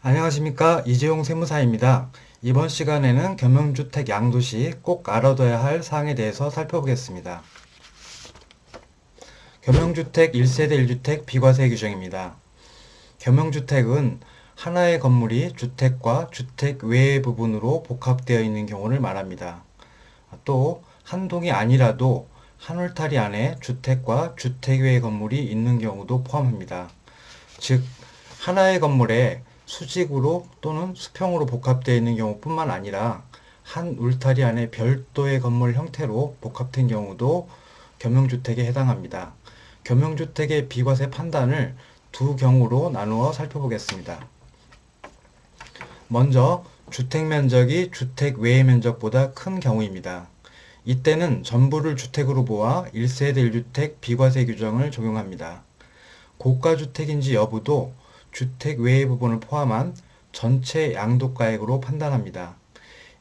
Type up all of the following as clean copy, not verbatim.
안녕하십니까, 이재용 세무사입니다. 이번 시간에는 겸용주택 양도 시 꼭 알아둬야 할 사항에 대해서 살펴보겠습니다. 겸용주택 1세대 1주택 비과세 규정입니다. 겸용주택은 하나의 건물이 주택과 주택 외의 부분으로 복합되어 있는 경우를 말합니다. 또 한 동이 아니라도 한 울타리 안에 주택과 주택 외의 건물이 있는 경우도 포함합니다. 즉, 하나의 건물에 수직으로 또는 수평으로 복합되어 있는 경우뿐만 아니라 한 울타리 안에 별도의 건물 형태로 복합된 경우도 겸용주택에 해당합니다. 겸용주택의 비과세 판단을 두 경우로 나누어 살펴보겠습니다. 먼저 주택 면적이 주택 외의 면적보다 큰 경우입니다. 이때는 전부를 주택으로 보아 1세대 1주택 비과세 규정을 적용합니다. 고가주택인지 여부도 주택 외의 부분을 포함한 전체 양도가액으로 판단합니다.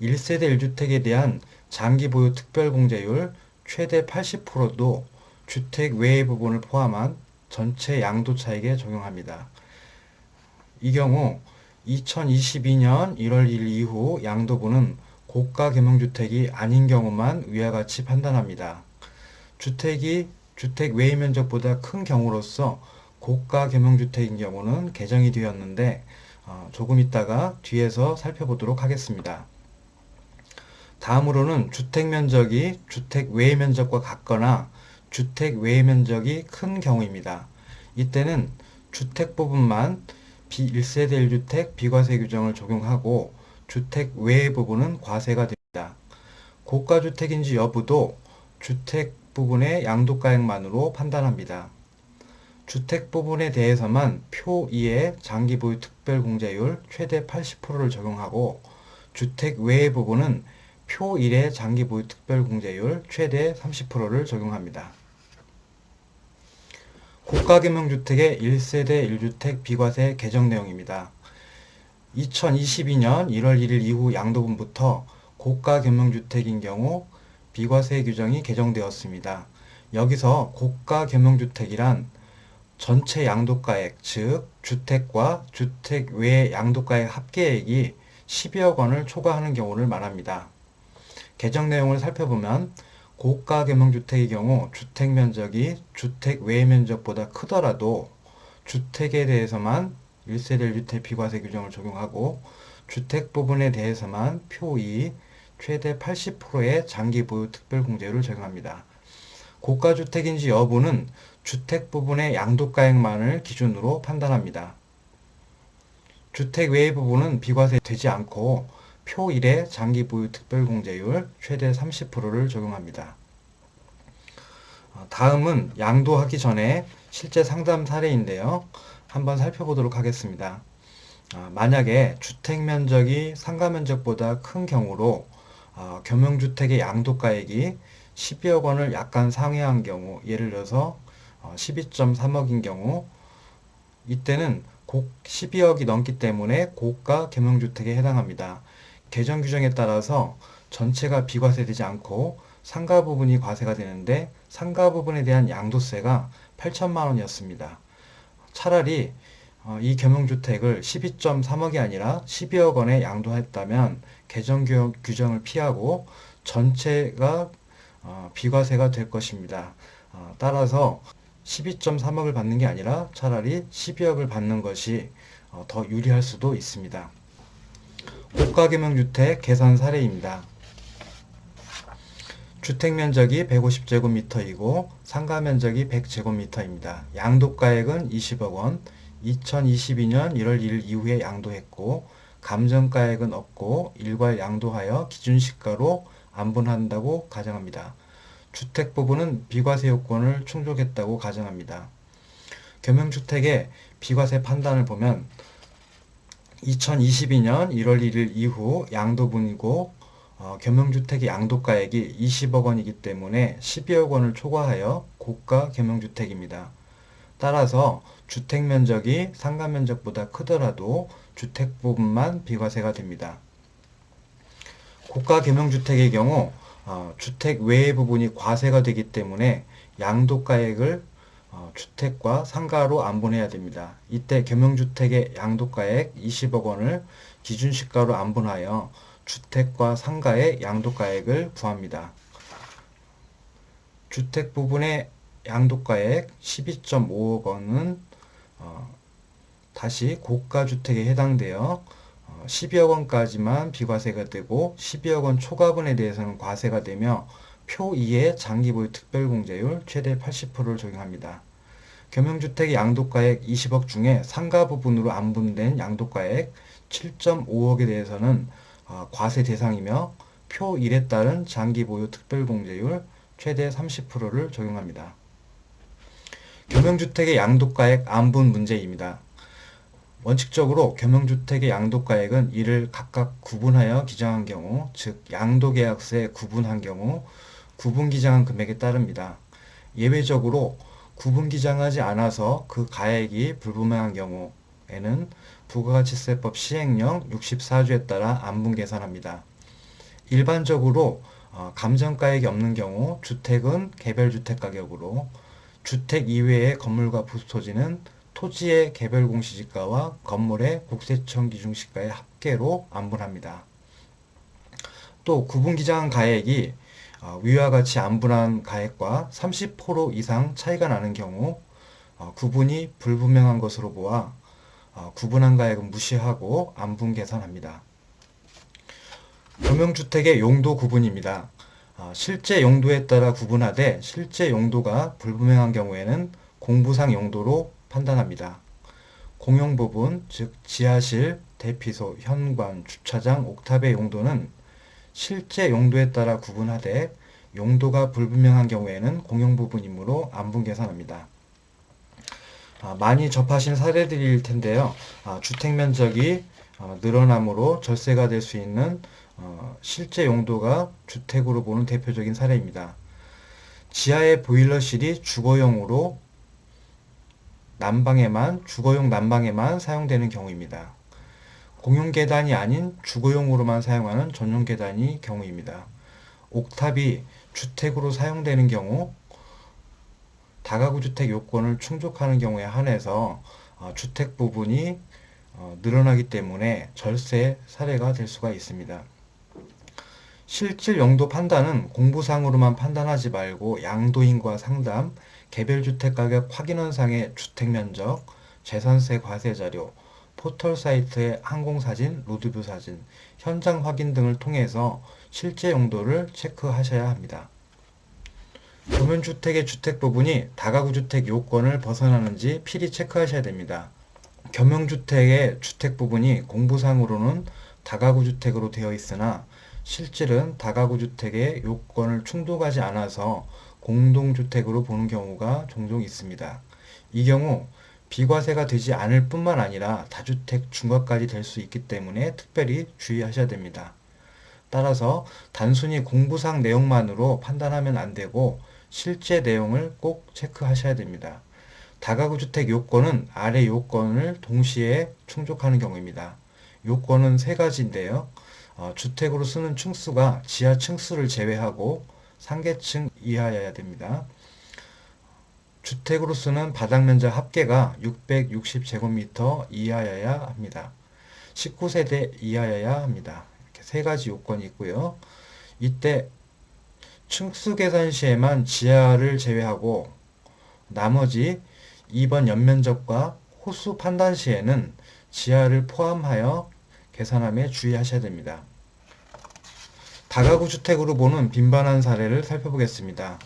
1세대 1주택에 대한 장기보유 특별공제율 최대 80%도 주택 외의 부분을 포함한 전체 양도차익에 적용합니다. 이 경우 2022년 1월 1일 이후 양도부는 고가 겸용주택이 아닌 경우만 위와 같이 판단합니다. 주택이 주택 외의 면적보다 큰 경우로서 고가 겸용주택인 경우는 개정이 되었는데 조금 있다가 뒤에서 살펴보도록 하겠습니다. 다음으로는 주택 면적이 주택 외의 면적과 같거나 주택 외의 면적이 큰 경우입니다. 이때는 주택 부분만 1세대 1주택 비과세 규정을 적용하고 주택 외의 부분은 과세가 됩니다. 고가주택인지 여부도 주택 부분의 양도가액만으로 판단합니다. 주택 부분에 대해서만 표 2의 장기보유 특별공제율 최대 80%를 적용하고 주택 외의 부분은 표 1의 장기보유 특별공제율 최대 30%를 적용합니다. 고가겸용주택의 1세대 1주택 비과세 개정 내용입니다. 2022년 1월 1일 이후 양도분부터 고가겸용주택인 경우 비과세 규정이 개정되었습니다. 여기서 고가겸용주택이란 전체 양도가액, 즉 주택과 주택 외 양도가액 합계액이 12억 원을 초과하는 경우를 말합니다. 개정 내용을 살펴보면 고가 겸용주택의 경우 주택 면적이 주택 외 면적보다 크더라도 주택에 대해서만 1세대 1주택 비과세 규정을 적용하고 주택 부분에 대해서만 표 2 최대 80%의 장기 보유 특별공제율을 적용합니다. 고가주택인지 여부는 주택 부분의 양도가액만을 기준으로 판단합니다. 주택 외의 부분은 비과세 되지 않고 표 1의 장기 보유 특별공제율 최대 30%를 적용합니다. 다음은 양도하기 전에 실제 상담 사례인데요. 한번 살펴보도록 하겠습니다. 만약에 주택 면적이 상가 면적보다 큰 경우로 겸용주택의 양도가액이 12억 원을 약간 상회한 경우, 예를 들어서 12.3억인 경우, 이때는 12억이 넘기 때문에 고가 겸용주택에 해당합니다. 개정 규정에 따라서 전체가 비과세되지 않고 상가 부분이 과세가 되는데 상가 부분에 대한 양도세가 8천만 원이었습니다. 차라리 이 겸용주택을 12.3억이 아니라 12억 원에 양도했다면 개정 규정을 피하고 전체가 비과세가 될 것입니다. 따라서 12.3억을 받는 게 아니라 차라리 12억을 받는 것이 더 유리할 수도 있습니다. 고가겸용주택 계산 사례입니다. 주택면적이 150제곱미터이고 상가면적이 100제곱미터입니다. 양도가액은 20억 원, 2022년 1월 1일 이후에 양도했고 감정가액은 없고 일괄 양도하여 기준시가로 안분한다고 가정합니다. 주택 부분은 비과세 요건을 충족했다고 가정합니다. 겸용주택의 비과세 판단을 보면 2022년 1월 1일 이후 양도분이고 겸용주택의 양도가액이 20억 원이기 때문에 12억 원을 초과하여 고가 겸용주택입니다. 따라서 주택면적이 상가면적보다 크더라도 주택 부분만 비과세가 됩니다. 고가 겸용주택의 경우 주택 외의 부분이 과세가 되기 때문에 양도가액을 주택과 상가로 안분해야 됩니다. 이때 겸용주택의 양도가액 20억 원을 기준시가로 안분하여 주택과 상가의 양도가액을 구합니다. 주택 부분의 양도가액 12.5억 원은 다시 고가주택에 해당되어 12억 원까지만 비과세가 되고 12억 원 초과분에 대해서는 과세가 되며 표 2의 장기보유 특별공제율 최대 80%를 적용합니다. 겸용주택의 양도가액 20억 중에 상가 부분으로 안분된 양도가액 7.5억에 대해서는 과세 대상이며 표 1에 따른 장기보유 특별공제율 최대 30%를 적용합니다. 겸용주택의 양도가액 안분 문제입니다. 원칙적으로 겸용주택의 양도가액은 이를 각각 구분하여 기장한 경우, 즉 양도계약서에 구분한 경우 구분기장한 금액에 따릅니다. 예외적으로 구분기장하지 않아서 그 가액이 불분명한 경우에는 부가가치세법 시행령 64조에 따라 안분 계산합니다. 일반적으로 감정가액이 없는 경우 주택은 개별주택 가격으로, 주택 이외의 건물과 부토지는 토지의 개별 공시지가와 건물의 국세청 기준시가의 합계로 안분합니다. 또 구분기장한 가액이 위와 같이 안분한 가액과 30% 이상 차이가 나는 경우 구분이 불분명한 것으로 보아 구분한 가액은 무시하고 안분 계산합니다. 겸용주택의 용도 구분입니다. 실제 용도에 따라 구분하되 실제 용도가 불분명한 경우에는 공부상 용도로 판단합니다. 공용 부분, 즉 지하실, 대피소, 현관, 주차장, 옥탑의 용도는 실제 용도에 따라 구분하되 용도가 불분명한 경우에는 공용 부분이므로 안분 계산합니다. 많이 접하신 사례들일 텐데요. 주택 면적이 늘어남으로 절세가 될 수 있는 실제 용도가 주택으로 보는 대표적인 사례입니다. 지하의 보일러실이 주거용으로 주거용 난방에만 사용되는 경우입니다. 공용 계단이 아닌 주거용으로만 사용하는 전용 계단이 경우입니다. 옥탑이 주택으로 사용되는 경우, 다가구 주택 요건을 충족하는 경우에 한해서 주택 부분이 늘어나기 때문에 절세 사례가 될 수가 있습니다. 실질 용도 판단은 공부상으로만 판단하지 말고 양도인과 상담, 개별주택 가격 확인원상의 주택면적, 재산세 과세자료, 포털사이트의 항공사진, 로드뷰 사진, 현장 확인 등을 통해서 실제 용도를 체크하셔야 합니다. 겸용주택의 주택 부분이 다가구주택 요건을 벗어나는지 필히 체크하셔야 됩니다. 겸용주택의 주택 부분이 공부상으로는 다가구주택으로 되어 있으나 실질은 다가구주택의 요건을 충족하지 않아서 공동주택으로 보는 경우가 종종 있습니다. 이 경우 비과세가 되지 않을 뿐만 아니라 다주택 중과까지 될 수 있기 때문에 특별히 주의하셔야 됩니다. 따라서 단순히 공부상 내용만으로 판단하면 안 되고 실제 내용을 꼭 체크하셔야 됩니다. 다가구주택 요건은 아래 요건을 동시에 충족하는 경우입니다. 요건은 세 가지인데요. 주택으로 쓰는 층수가 지하 층수를 제외하고 상계층 이하여야 됩니다. 주택으로 쓰는 바닥 면적 합계가 660제곱미터 이하여야 합니다. 19세대 이하여야 합니다. 이렇게 세 가지 요건이 있고요. 이때 층수 계산 시에만 지하를 제외하고 나머지 2번 연면적과 호수 판단 시에는 지하를 포함하여 계산함에 주의하셔야 됩니다. 다가구 주택으로 보는 빈번한 사례를 살펴보겠습니다.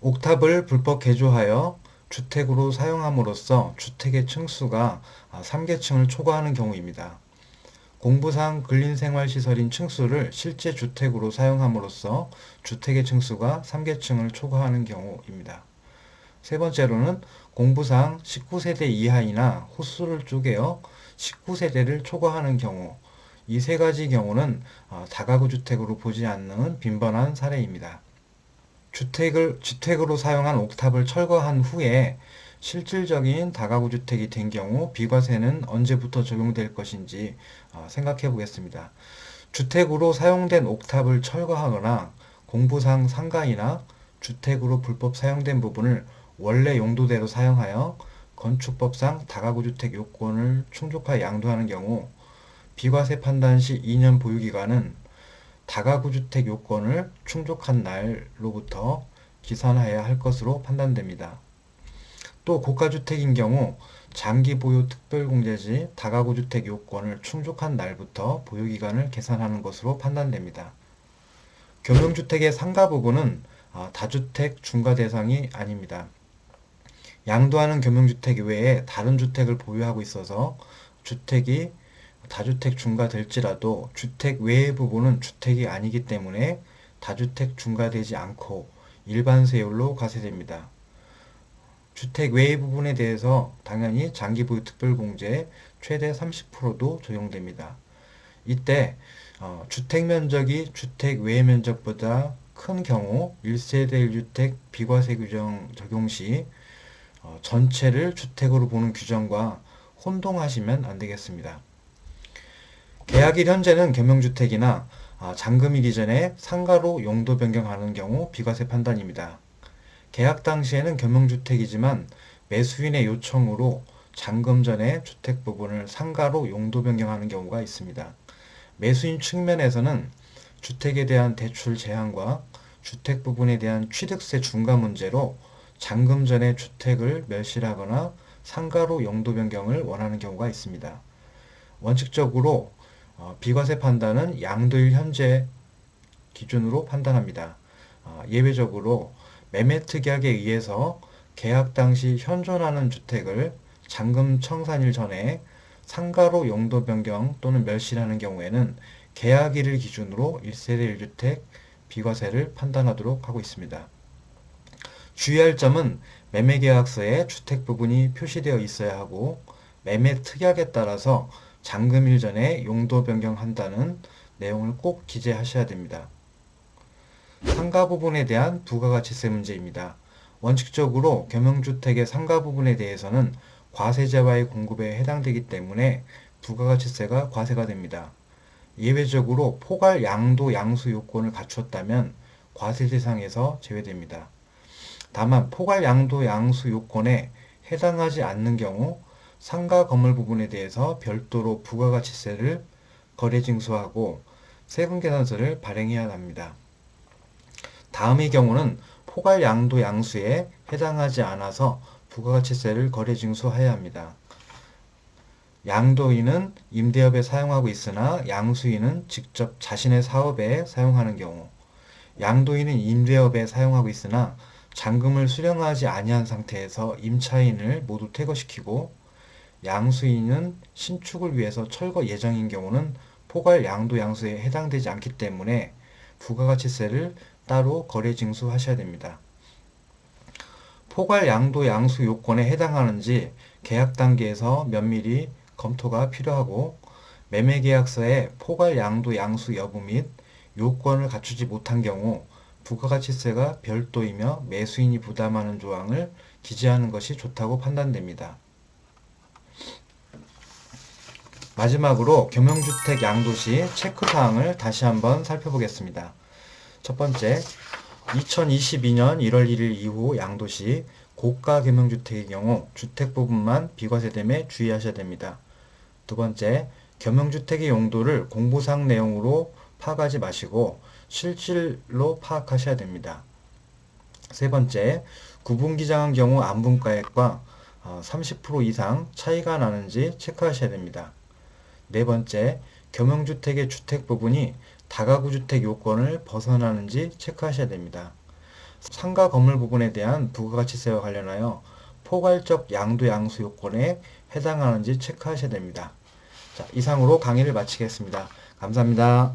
옥탑을 불법 개조하여 주택으로 사용함으로써 주택의 층수가 3계층을 초과하는 경우입니다. 공부상 근린생활시설인 층수를 실제 주택으로 사용함으로써 주택의 층수가 3계층을 초과하는 경우입니다. 세 번째로는 공부상 19세대 이하이나 호수를 쪼개어 19세대를 초과하는 경우, 이 세 가지 경우는 다가구 주택으로 보지 않는 빈번한 사례입니다. 주택으로 사용한 옥탑을 철거한 후에 실질적인 다가구 주택이 된 경우 비과세는 언제부터 적용될 것인지 생각해 보겠습니다. 주택으로 사용된 옥탑을 철거하거나 공부상 상가이나 주택으로 불법 사용된 부분을 원래 용도대로 사용하여 건축법상 다가구 주택 요건을 충족하여 양도하는 경우 비과세 판단 시 2년 보유기간은 다가구 주택 요건을 충족한 날로부터 기산하여야 할 것으로 판단됩니다. 또 고가주택인 경우 장기 보유 특별공제 시 다가구 주택 요건을 충족한 날부터 보유기간을 계산하는 것으로 판단됩니다. 겸용주택의 상가 부분은 다주택 중과 대상이 아닙니다. 양도하는 겸용주택 외에 다른 주택을 보유하고 있어서 주택이 다주택 중과 될지라도 주택 외의 부분은 주택이 아니기 때문에 다주택 중과되지 않고 일반 세율로 과세됩니다. 주택 외의 부분에 대해서 당연히 장기 보유 특별공제 최대 30%도 적용됩니다. 이때 주택 면적이 주택 외의 면적보다 큰 경우 1세대 1주택 비과세 규정 적용 시 전체를 주택으로 보는 규정과 혼동하시면 안 되겠습니다. 계약일 현재는 겸용주택이나 잔금일 이전에 상가로 용도 변경하는 경우 비과세 판단입니다. 계약 당시에는 겸용주택이지만 매수인의 요청으로 잔금 전에 주택 부분을 상가로 용도 변경하는 경우가 있습니다. 매수인 측면에서는 주택에 대한 대출 제한과 주택 부분에 대한 취득세 중과 문제로 잔금 전에 주택을 멸실하거나 상가로 용도 변경을 원하는 경우가 있습니다. 원칙적으로 비과세 판단은 양도일 현재 기준으로 판단합니다. 예외적으로 매매특약에 의해서 계약 당시 현존하는 주택을 잔금 청산일 전에 상가로 용도 변경 또는 멸실하는 경우에는 계약일을 기준으로 1세대 1주택 비과세를 판단하도록 하고 있습니다. 주의할 점은 매매계약서에 주택 부분이 표시되어 있어야 하고 매매특약에 따라서 잔금일 전에 용도 변경한다는 내용을 꼭 기재하셔야 됩니다. 상가 부분에 대한 부가가치세 문제입니다. 원칙적으로 겸용주택의 상가 부분에 대해서는 과세제와의 공급에 해당되기 때문에 부가가치세가 과세가 됩니다. 예외적으로 포괄 양도 양수 요건을 갖추었다면 과세 대상에서 제외됩니다. 다만 포괄 양도 양수 요건에 해당하지 않는 경우 상가 건물 부분에 대해서 별도로 부가가치세를 거래징수하고 세금계산서를 발행해야 합니다. 다음의 경우는 포괄 양도 양수에 해당하지 않아서 부가가치세를 거래징수해야 합니다. 양도인은 임대업에 사용하고 있으나 양수인은 직접 자신의 사업에 사용하는 경우, 양도인은 임대업에 사용하고 있으나 잔금을 수령하지 아니한 상태에서 임차인을 모두 퇴거시키고 양수인은 신축을 위해서 철거 예정인 경우는 포괄 양도 양수에 해당되지 않기 때문에 부가가치세를 따로 거래징수하셔야 됩니다. 포괄 양도 양수 요건에 해당하는지 계약 단계에서 면밀히 검토가 필요하고 매매계약서에 포괄 양도 양수 여부 및 요건을 갖추지 못한 경우 부가가치세가 별도이며 매수인이 부담하는 조항을 기재하는 것이 좋다고 판단됩니다. 마지막으로 겸용주택 양도 시 체크사항을 다시 한번 살펴보겠습니다. 첫 번째, 2022년 1월 1일 이후 양도 시 고가 겸용주택의 경우 주택 부분만 비과세됨에 주의하셔야 됩니다. 두 번째, 겸용주택의 용도를 공보사항 내용으로 파악하지 마시고 실질로 파악하셔야 됩니다. 세 번째, 구분기장한 경우 안분가액과 30% 이상 차이가 나는지 체크하셔야 됩니다. 네 번째, 겸용주택의 주택 부분이 다가구주택 요건을 벗어나는지 체크하셔야 됩니다. 상가 건물 부분에 대한 부가가치세와 관련하여 포괄적 양도 양수 요건에 해당하는지 체크하셔야 됩니다. 자, 이상으로 강의를 마치겠습니다. 감사합니다.